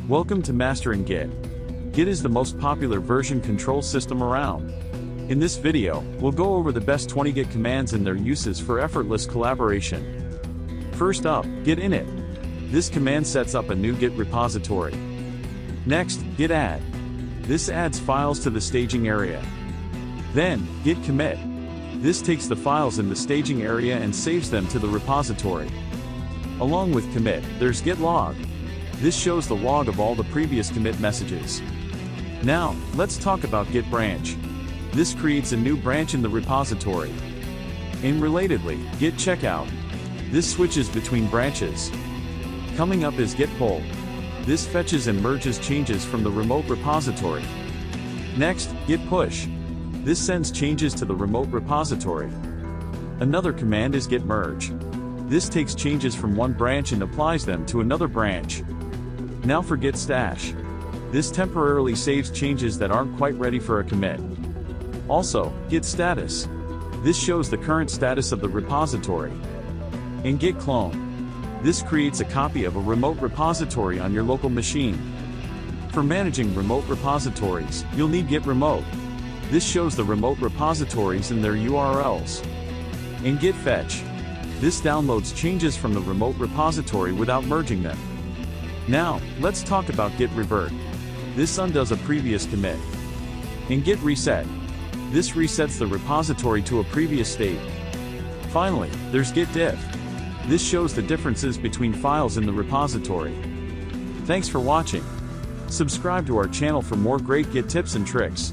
Welcome to Mastering Git. Git is the most popular version control system around. In this video, we'll go over the best 20 Git commands and their uses for effortless collaboration. First up, Git init. This command sets up a new Git repository. Next, Git add. This adds files to the staging area. Then, Git commit. This takes the files in the staging area and saves them to the repository. Along with commit, there's Git log. This shows the log of all the previous commit messages. Now, let's talk about Git branch. This creates a new branch in the repository. And relatedly, Git checkout. This switches between branches. Coming up is Git pull. This fetches and merges changes from the remote repository. Next, Git push. This sends changes to the remote repository. Another command is Git merge. This takes changes from one branch and applies them to another branch. Now for Git Stash. This temporarily saves changes that aren't quite ready for a commit. Also, Git status. This shows the current status of the repository. And Git clone. This creates a copy of a remote repository on your local machine. For managing remote repositories, you'll need Git remote. This shows the remote repositories and their URLs. And Git fetch. This downloads changes from the remote repository without merging them. Now, let's talk about Git Revert. This undoes a previous commit. And Git reset. This resets the repository to a previous state. Finally, there's Git diff. This shows the differences between files in the repository. Thanks for watching. Subscribe to our channel for more great Git tips and tricks.